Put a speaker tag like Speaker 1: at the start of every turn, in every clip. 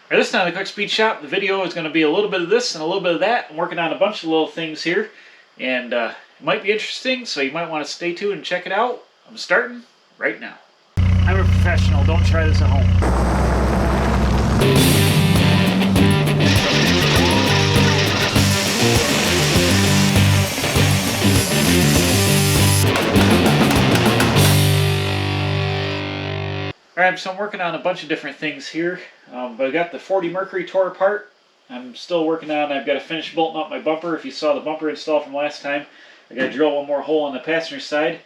Speaker 1: Alright, this time at the Quick Speed Shop, the video is going to be a little bit of this and a little bit of that. I'm working on a bunch of little things here, and it might be interesting, so you might want to stay tuned and check it out. I'm starting right now. I'm a professional, don't try this at home. Alright, so I'm working on a bunch of different things here, but I got the 40 Mercury tore apart. I'm still working on, I've got to finish bolting up my bumper. If you saw the bumper install from last time, I got to drill one more hole on the passenger side,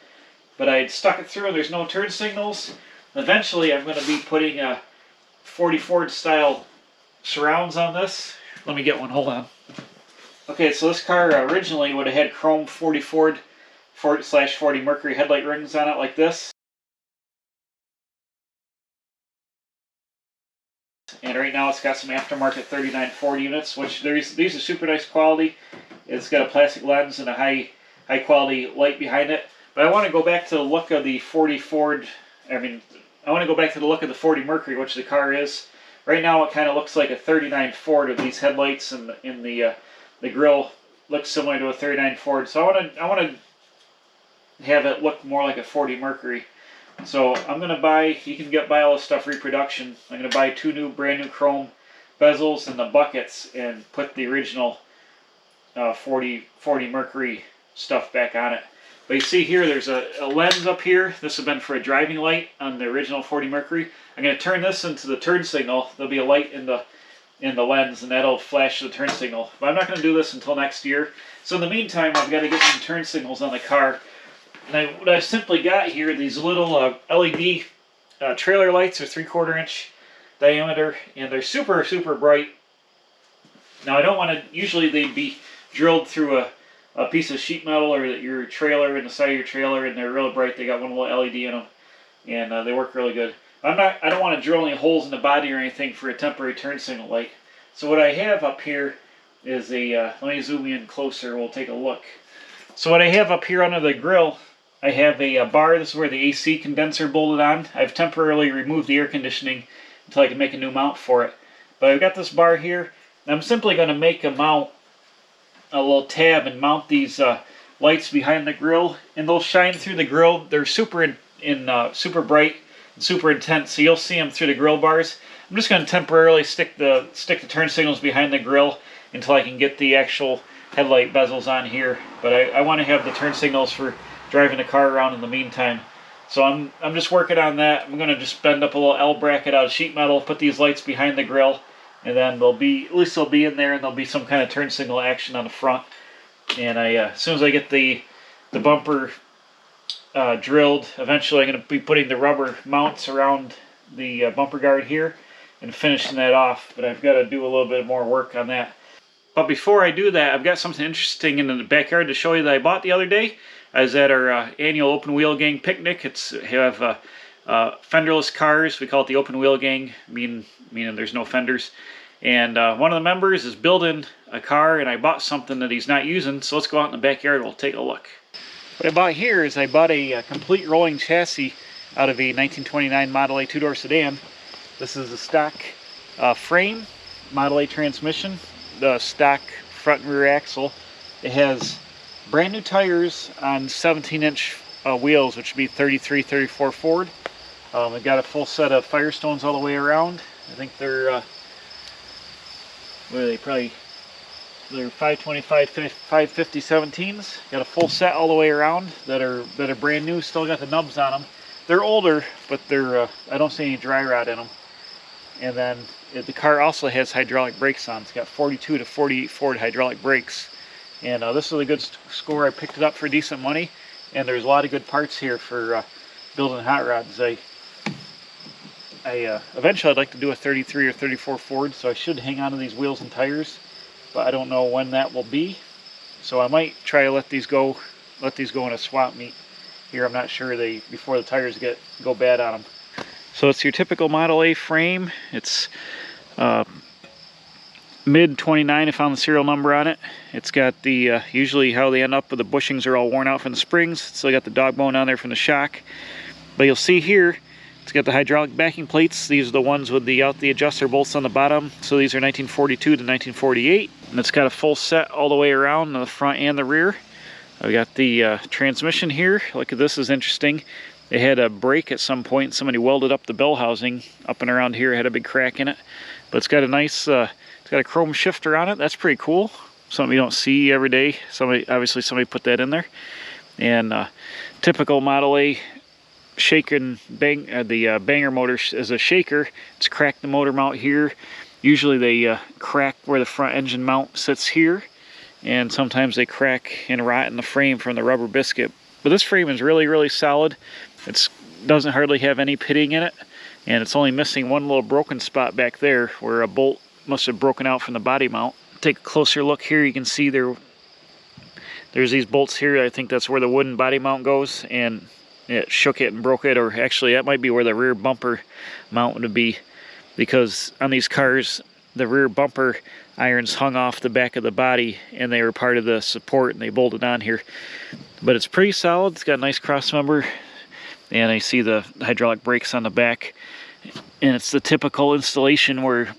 Speaker 1: but I had stuck it through and there's no turn signals. Eventually I'm going to be putting a 40 Ford style surrounds on this. Let me get one, hold on. Okay, so this car originally would have had chrome 40 Ford / 40 Mercury headlight rings on it like this. And right now it's got some aftermarket 39 Ford units, which these are super nice quality. It's got a plastic lens and a high quality light behind it. But I want to go back to the look of the 40 Ford, I want to go back to the look of the 40 Mercury, which the car is. Right now it kind of looks like a 39 Ford with these headlights, and the grill looks similar to a 39 Ford. So I want to have it look more like a 40 Mercury. So I'm going to buy, you can buy all this stuff reproduction. I'm going to buy 2 brand new chrome bezels and the buckets and put the original 40 Mercury stuff back on it. But you see here there's a lens up here. This has been for a driving light on the original 40 Mercury. I'm going to turn this into the turn signal. There'll be a light in the lens, and that'll flash the turn signal. But I'm not going to do this until next year. So in the meantime, I've got to get some turn signals on the car. And what I've simply got here, these little LED trailer lights. They're 3/4 inch diameter, and they're super bright. Now I don't want to, usually they'd be drilled through a piece of sheet metal or your trailer, in the side of your trailer, and they're really bright. They got one little LED in them, and they work really good. I don't want to drill any holes in the body or anything for a temporary turn signal light. So what I have up here is let me zoom in closer, we'll take a look. So what I have up here under the grill, I have a bar. This is where the AC condenser bolted on. I've temporarily removed the air conditioning until I can make a new mount for it. But I've got this bar here. And I'm simply going to make a little tab, and mount these lights behind the grill, and they'll shine through the grill. They're super bright and super intense, so you'll see them through the grill bars. I'm just going to temporarily stick the turn signals behind the grill until I can get the actual headlight bezels on here. But I want to have the turn signals for driving the car around in the meantime. So I'm just working on that. I'm going to just bend up a little L bracket out of sheet metal, put these lights behind the grill, and then at least they'll be in there, and there'll be some kind of turn signal action on the front. And as soon as I get the bumper drilled, eventually I'm going to be putting the rubber mounts around the bumper guard here and finishing that off. But I've got to do a little bit more work on that. But before I do that, I've got something interesting in the backyard to show you that I bought the other day. I was at our annual Open Wheel Gang picnic. We have fenderless cars. We call it the Open Wheel Gang, meaning there's no fenders. And one of the members is building a car, and I bought something that he's not using. So let's go out in the backyard and we'll take a look. What I bought here is I bought a complete rolling chassis out of a 1929 Model A 2-door sedan. This is the stock frame, Model A transmission, the stock front and rear axle. It has brand new tires on 17-inch wheels, which would be 33, 34 Ford. It got a full set of Firestones all the way around. I think they're, what are they, probably, they're 525, 550 17s. Got a full set all the way around that are brand new. Still got the nubs on them. They're older, but they're, I don't see any dry rot in them. And then the car also has hydraulic brakes on. It's got 42 to 48 Ford hydraulic brakes. And this is a good score. I picked it up for decent money, and there's a lot of good parts here for building hot rods. Eventually I'd like to do a 33 or 34 Ford, so I should hang on to these wheels and tires, but I don't know when that will be. So I might try to let these go in a swap meet here. I'm not sure before the tires go bad on them. So it's your typical Model A frame. It's mid 29. I found the serial number on it. It's got the usually how they end up with the bushings are all worn out from the springs. It's still got the dog bone on there from the shock. But you'll see here, It's got the hydraulic backing plates. These are the ones with the adjuster bolts on the bottom. So these are 1942 to 1948. And it's got a full set all the way around on the front and the rear. We got the transmission here. Look at this, is interesting. They had a break at some point. Somebody welded up the bell housing up and around here. It had a big crack in it. But it's got a nice, it's got a chrome shifter on it. That's pretty cool. Something you don't see every day. Obviously somebody put that in there. And typical Model A shake and bang, the banger motor is a shaker. It's cracked the motor mount here. Usually they crack where the front engine mount sits here. And sometimes they crack and rot in the frame from the rubber biscuit. But this frame is really, really solid. It doesn't hardly have any pitting in it. And it's only missing one little broken spot back there where a bolt must have broken out from the body mount. Take a closer look here. You can see there's these bolts here. I think that's where the wooden body mount goes. And it shook it and broke it. Or actually, that might be where the rear bumper mount would be. Because on these cars, the rear bumper irons hung off the back of the body and they were part of the support and they bolted on here. But it's pretty solid. It's got a nice cross member, and I see the hydraulic brakes on the back. And it's the typical installation where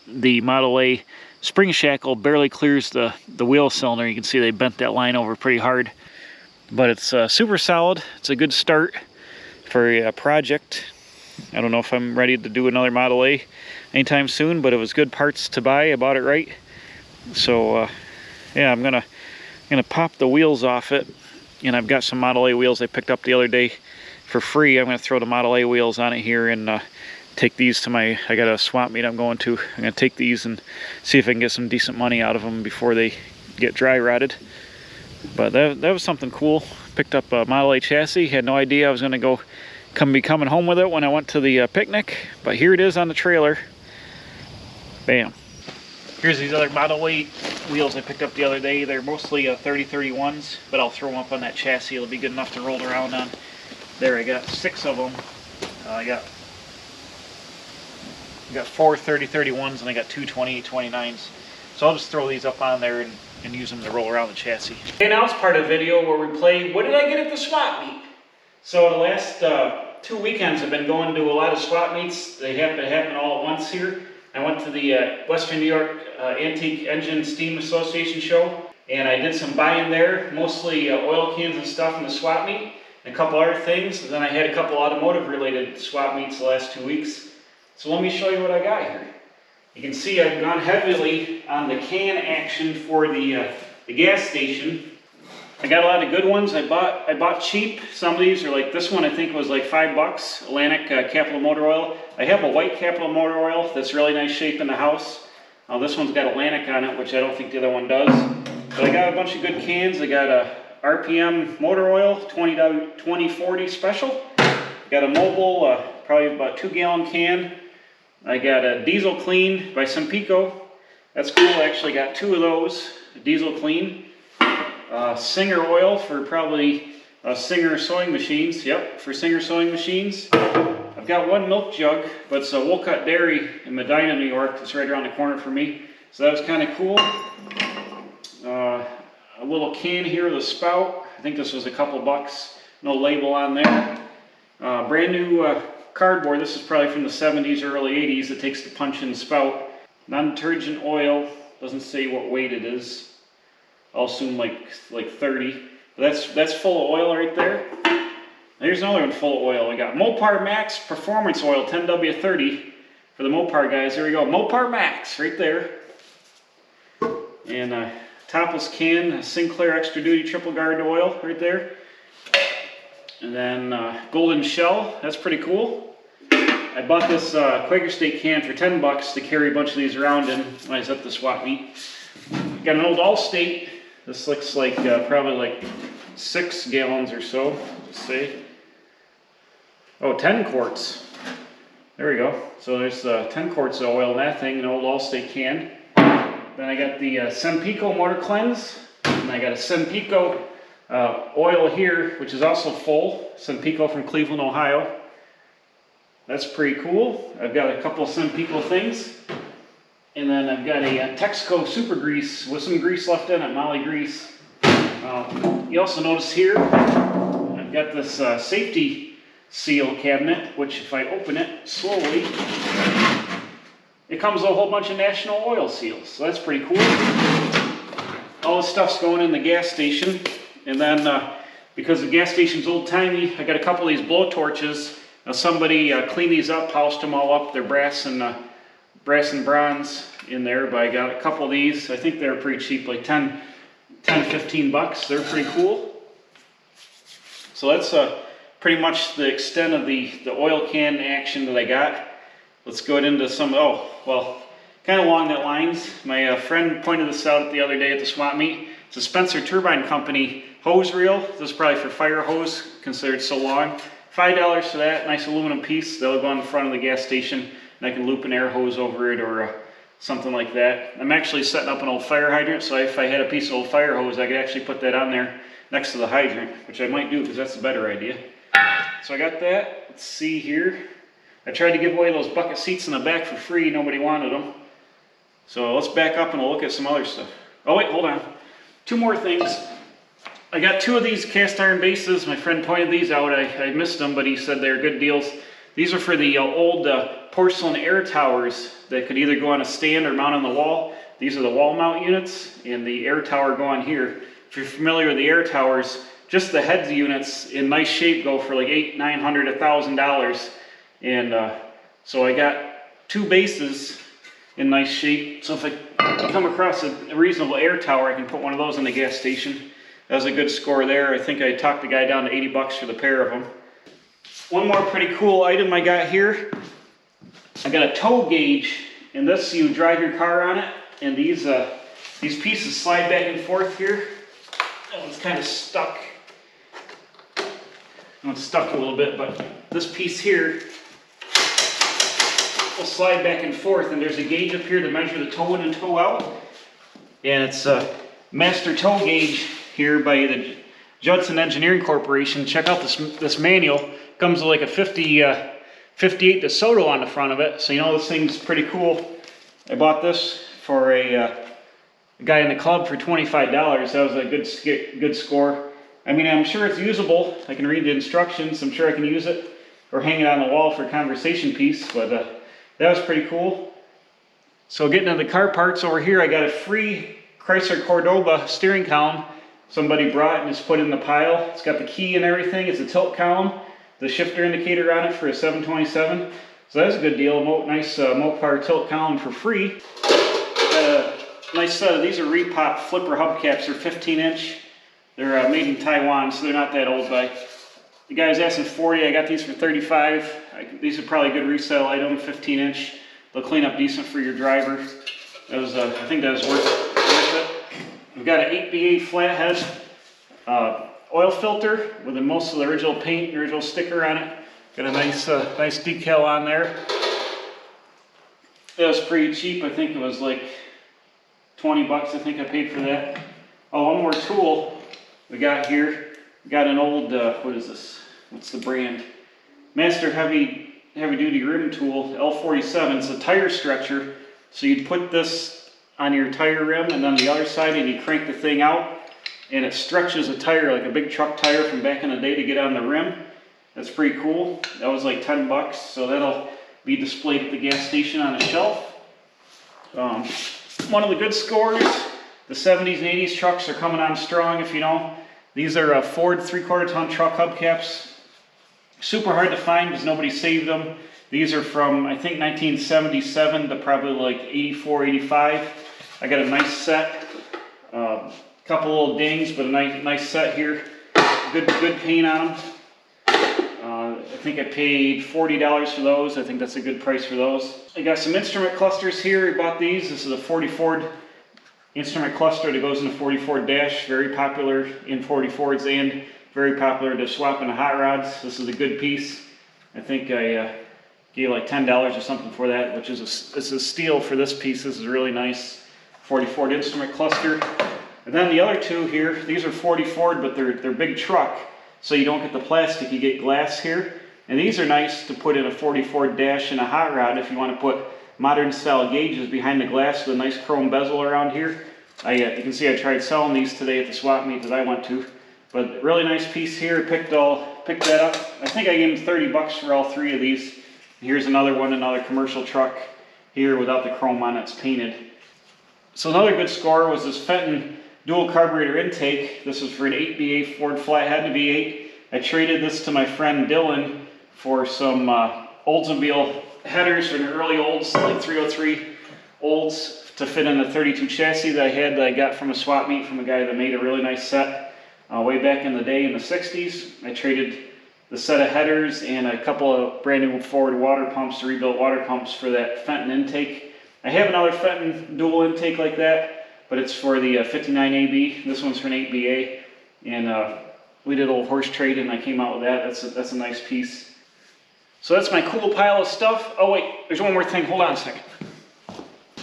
Speaker 1: the Model A spring shackle barely clears the wheel cylinder. You can see they bent that line over pretty hard. But it's super solid. It's a good start for a project. I don't know if I'm ready to do another Model A anytime soon, but it was good parts to buy. I bought it right. So yeah, I'm gonna pop the wheels off it. And I've got some Model A wheels I picked up the other day for free. I'm gonna throw the Model A wheels on it here and take these to I got a swap meet I'm going to. I'm gonna take these and see if I can get some decent money out of them before they get dry rotted. But that was something cool. Picked up a Model A chassis. Had no idea I was gonna be coming home with it when I went to the picnic, but here it is on the trailer. Bam. Here's these other Model A wheels I picked up the other day. They're mostly 3031s, but I'll throw them up on that chassis. It'll be good enough to roll around on. There, I got 6 of them. I got 4 3031s and I got 2 2829s. So I'll just throw these up on there and use them to roll around the chassis. Okay, now it's part of the video where we play What Did I Get at the Swap Meet? So the last 2 weekends I've been going to a lot of swap meets. They happen all at once here. I went to the Western New York Antique Engine Steam Association show, and I did some buying there, mostly oil cans and stuff in the swap meet, and a couple other things. And then I had a couple automotive related swap meets the last 2 weeks. So let me show you what I got here. You can see I've gone heavily on the can action for the gas station. I got a lot of good ones. I bought cheap. Some of these are like, this one I think was like $5, Atlantic Capital Motor Oil. I have a white Capital Motor Oil that's really nice shape in the house. This one's got Atlantic on it, which I don't think the other one does. But I got a bunch of good cans. I got a RPM Motor Oil 2040 Special. Got a Mobile, probably about 2-gallon can. I got a Diesel Clean by Sempico. That's cool. I actually got 2 of those, Diesel Clean. Singer oil for probably Singer sewing machines. Yep, for Singer sewing machines. I've got 1 milk jug, but it's a Wolcott Dairy in Medina, New York. It's right around the corner for me. So that was kind of cool. A little can here with a spout. I think this was a couple bucks. No label on there. Brand new cardboard. This is probably from the 70s or early 80s. It takes the punch in spout. Non-detergent oil. Doesn't say what weight it is. I'll assume like 30. But that's full of oil right there. There's another one full of oil. We got Mopar Max Performance Oil 10W30 for the Mopar guys. There we go. Mopar Max right there. And a topless can, Sinclair Extra Duty Triple Guard Oil right there. And then Golden Shell. That's pretty cool. I bought this Quaker State can for $10 to carry a bunch of these around in when I was at the swap meet. Got an old Allstate. This looks like probably like 6 gallons or so. Let's see. Oh, 10 quarts. There we go. So there's 10 quarts of oil in that thing, an old Allstate can. Then I got the Sempico Motor Cleanse. And I got a Sempico oil here, which is also full. Sempico from Cleveland, Ohio. That's pretty cool. I've got a couple of Sempico things. And then I've got a Texaco Super Grease with some grease left in it, Molly Grease. You also notice here, I've got this safety
Speaker 2: seal cabinet, which if I open it slowly, it comes with a whole bunch of National Oil seals. So that's pretty cool. All this stuff's going in the gas station. And then because the gas station's old-timey, I got a couple of these blow torches. Now somebody cleaned these up, polished them all up. They're brass and bronze in there, but I got a couple of these. I think they're pretty cheap, like 15 bucks. They're pretty cool. So that's pretty much the extent of the oil can action that I got. Let's go into some, oh, well, kind of along that lines. My friend pointed this out the other day at the swap meet. It's a Spencer Turbine Company hose reel. This is probably for fire hose, considered so long. $5 for that, nice aluminum piece. That'll go on the front of the gas station, and I can loop an air hose over it or something like that. I'm actually setting up an old fire hydrant, so if I had a piece of old fire hose, I could actually put that on there next to the hydrant, which I might do because that's a better idea. So I got that. Let's see here. I tried to give away those bucket seats in the back for free. Nobody wanted them. So let's back up and we'll look at some other stuff. Oh wait, hold on. Two more things. I got two of these cast iron bases. My friend pointed these out. I missed them, but he said they're good deals. These are for the old porcelain air towers that could either go on a stand or mount on the wall. These are the wall mount units, and the air tower go on here. If you're familiar with the air towers, just the heads units in nice shape go for like $800, $900, $1,000. And so I got two bases in nice shape. So if I come across a reasonable air tower, I can put one of those in the gas station. That was a good score there. I think I talked the guy down to 80 bucks for the pair of them. One more pretty cool item I got here. I got a tow gauge, and this, you drive your car on it, and these pieces slide back and forth here. Oh, it's kind of stuck. Oh, it's stuck a little bit, but this piece here will slide back and forth, and there's a gauge up here to measure the toe in and toe out. And it's a master tow gauge here by the Judson Engineering Corporation. Check out this manual. It comes with like a 58 DeSoto on the front of it, so you know this thing's pretty cool. I bought this for a guy in the club for $25. That was a good score. I mean, I'm sure it's usable. I can read the instructions. I'm sure I can use it or hang it on the wall for a conversation piece, but that was pretty cool. So getting into the car parts over here, I got a free Chrysler Cordoba steering column. Somebody brought and just put in the pile. It's got the key and everything. It's a tilt column. The shifter indicator on it for a 727. So that's a good deal. Nice Mopar tilt column for free. Nice set of these are Repop flipper hubcaps. They're 15-inch. They're made in Taiwan, so they're not that old. The guy was asking 40. I got these for 35. These are probably a good resale item, 15-inch. They'll clean up decent for your driver. That was, I think that was worth it. We've got an 8x8 flathead oil filter with most of the original paint and original sticker on it. Got a nice decal on there. It was pretty cheap. I think it was like 20 bucks. I think I paid for that. Oh, one more tool we got here. We got an old, what is this? What's the brand? Master Heavy Duty Rim Tool, L47. It's a tire stretcher. So you'd put this on your tire rim and then the other side and you crank the thing out and it stretches a tire like a big truck tire from back in the day to get on the rim. That's pretty cool. That was like 10 bucks. So that'll be displayed at the gas station on a shelf. One of the good scores, the 70s and 80s trucks are coming on strong, if you know. These are Ford 3/4 ton truck hubcaps. Super hard to find because nobody saved them. These are from, I think, 1977 to probably like 84, 85. I got a nice set. Couple little dings, but a nice set here. Good paint on them. I think I paid $40 for those. I think that's a good price for those. I got some instrument clusters here. I bought these. This is a 40 Ford instrument cluster that goes in the 40 Ford dash. Very popular in 40 Fords and very popular to swap into hot rods. This is a good piece. I think I gave like $10 or something for that, which is it's a steal for this piece. This is really nice 40 Ford instrument cluster. And then the other two here, these are 40 Ford, but they're big truck, so you don't get the plastic, you get glass here. And these are nice to put in a 40 Ford dash and a hot rod if you want to put modern style gauges behind the glass with a nice chrome bezel around here. You can see I tried selling these today at the swap meet that I went to, But really nice piece here. Picked that up. I think I gave him 30 bucks for all three of these. Here's another one, another commercial truck here without the chrome on, it's painted. So another good score was this Fenton dual carburetor intake. This was for an 8BA Ford Flathead V8. I traded this to my friend Dylan for some Oldsmobile headers from the early Olds, like 303 Olds, to fit in the 32 chassis that I got from a swap meet from a guy that made a really nice set way back in the day in the 60s. I traded the set of headers and a couple of brand new Ford water pumps, rebuilt water pumps, for that Fenton intake. I have another Fenton dual intake like that, but it's for the 59AB. This one's for an 8BA, and we did a little horse trade and I came out with that. That's a nice piece. So that's my cool pile of stuff. Oh wait, there's one more thing. Hold on a second.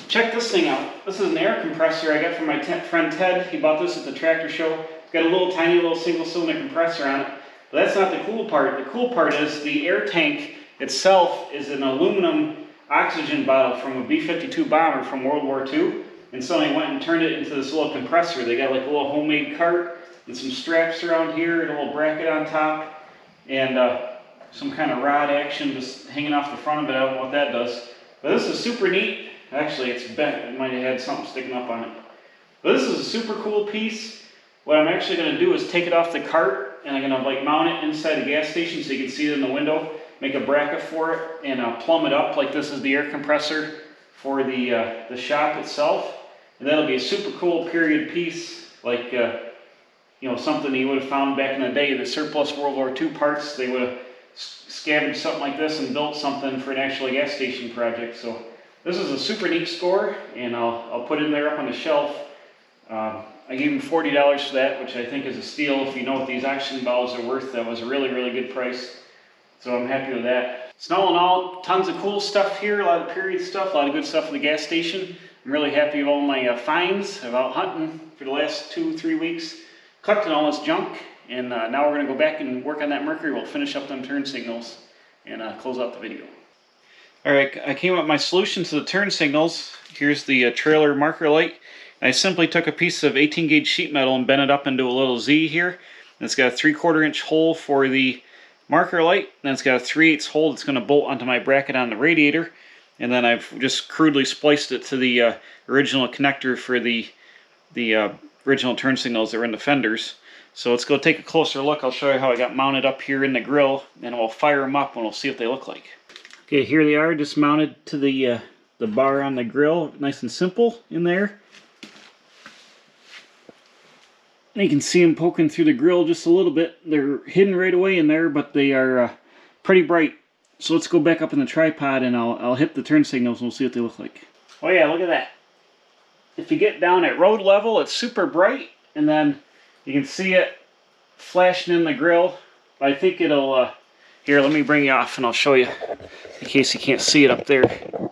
Speaker 2: Check this thing out. This is an air compressor I got from my friend Ted. He bought this at the tractor show. It's got a little tiny little single cylinder compressor on it. But that's not the cool part. The cool part is the air tank itself is an aluminum oxygen bottle from a B-52 bomber from World War II. And somebody went and turned it into this little compressor. They got like a little homemade cart and some straps around here and a little bracket on top and some kind of rod action just hanging off the front of it. I don't know what that does. But this is super neat. Actually, it's bent. It might have had something sticking up on it. But this is a super cool piece. What I'm actually going to do is take it off the cart and I'm going to like mount it inside the gas station so you can see it in the window, make a bracket for it, and plumb it up like this is the air compressor for the shop itself. And that'll be a super cool period piece, like you know, something you would have found back in the day, the surplus World War II parts. They would have scavenged something like this and built something for an actual gas station project. So this is a super neat score, and I'll put it in there up on the shelf. I gave him $40 for that, which I think is a steal. If you know what these oxygen bottles are worth, that was a really, really good price. So I'm happy with that. So all in all, tons of cool stuff here, a lot of period stuff, a lot of good stuff at the gas station. I'm really happy with all my finds. I'm out hunting for the last 2-3 weeks, collecting all this junk, and now we're going to go back and work on that Mercury. We'll finish up them turn signals and close out the video. Alright, I came up with my solution to the turn signals. Here's the trailer marker light. I simply took a piece of 18 gauge sheet metal and bent it up into a little Z here. And it's got a 3/4 inch hole for the marker light, and it's got a 3/8 hole that's going to bolt onto my bracket on the radiator. And then I've just crudely spliced it to the original connector for the original turn signals that were in the fenders. So let's go take a closer look. I'll show you how I got mounted up here in the grill, and we'll fire them up and we'll see what they look like. Okay, here they are, just mounted to the bar on the grill, nice and simple in there. And you can see them poking through the grill just a little bit. They're hidden right away in there, but they are pretty bright. So let's go back up in the tripod and I'll hit the turn signals and we'll see what they look like. Oh yeah, look at that. If you get down at road level, it's super bright, and then you can see it flashing in the grill. I think it'll, here, let me bring you off and I'll show you in case you can't see it up there.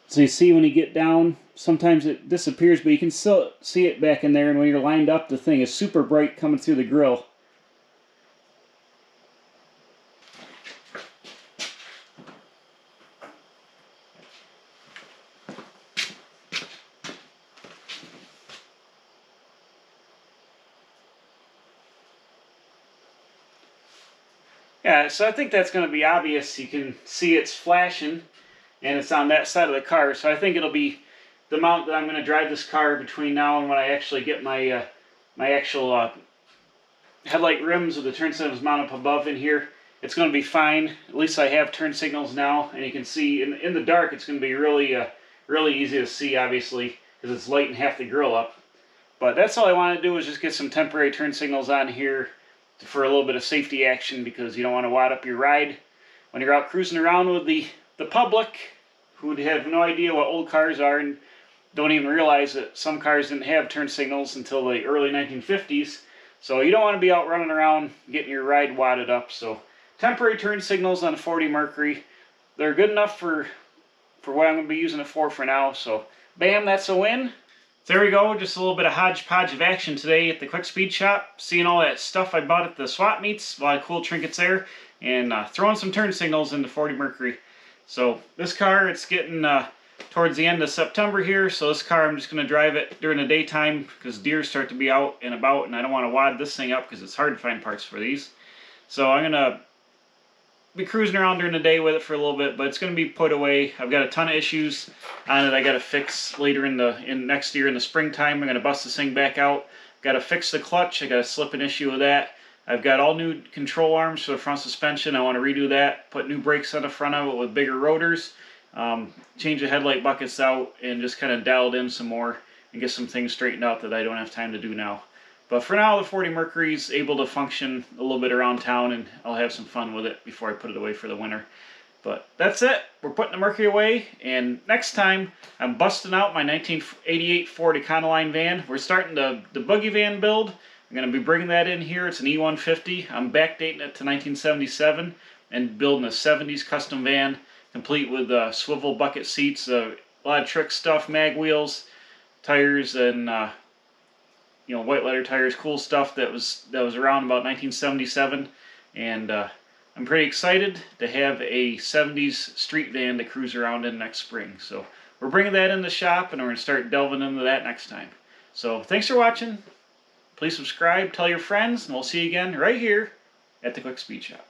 Speaker 2: So you see when you get down, sometimes it disappears, but you can still see it back in there, and when you're lined up, the thing is super bright coming through the grill. Yeah, so I think that's going to be obvious. You can see it's flashing, and it's on that side of the car. So I think it'll be the mount that I'm going to drive this car between now and when I actually get my my actual headlight rims with the turn signals mounted up above in here. It's going to be fine. At least I have turn signals now, and you can see in the dark it's going to be really really easy to see, obviously, because it's lighting half the grill up. But that's all I want to do, is just get some temporary turn signals on here for a little bit of safety action, because you don't want to wad up your ride when you're out cruising around with the public who would have no idea what old cars are and don't even realize that some cars didn't have turn signals until the early 1950s. So you don't want to be out running around getting your ride wadded up. So temporary turn signals on a 40 Mercury, they're good enough for what I'm going to be using it for now. So bam, that's a win. There we go, just a little bit of hodgepodge of action today at the Quick Speed Shop. Seeing all that stuff I bought at the swap meets, a lot of cool trinkets there, and throwing some turn signals into 40 Mercury. So this car, it's getting
Speaker 1: towards the end of September here, so this car I'm just going to drive it during the daytime because deer start to be out and about, and I don't want to wad this thing up because it's hard to find parts for these. So I'm going to be cruising around during the day with it for a little bit, but it's going to be put away. I've got a ton of issues on it I got to fix later in next year in the springtime. I'm going to bust this thing back out. Got to fix the clutch. I got a slipping issue with that. I've got all new control arms for the front suspension. I want to redo that, put new brakes on the front of it with bigger rotors, change the headlight buckets out, and just kind of dial it in some more and get some things straightened out that I don't have time to do now. But for now, the 40 Mercury is able to function a little bit around town, and I'll have some fun with it before I put it away for the winter. But that's it. We're putting the Mercury away, and next time I'm busting out my 1988 Ford Econoline van. We're starting the buggy van build. I'm going to be bringing that in here. It's an E150. I'm backdating it to 1977 and building a 70s custom van, complete with swivel bucket seats, a lot of trick stuff, mag wheels, tires, and white letter tires, cool stuff that was around about 1977, and I'm pretty excited to have a 70s street van to cruise around in next spring. So we're bringing that in the shop, and we're going to start delving into that next time. So thanks for watching. Please subscribe, tell your friends, and we'll see you again right here at the Quick Speed Shop.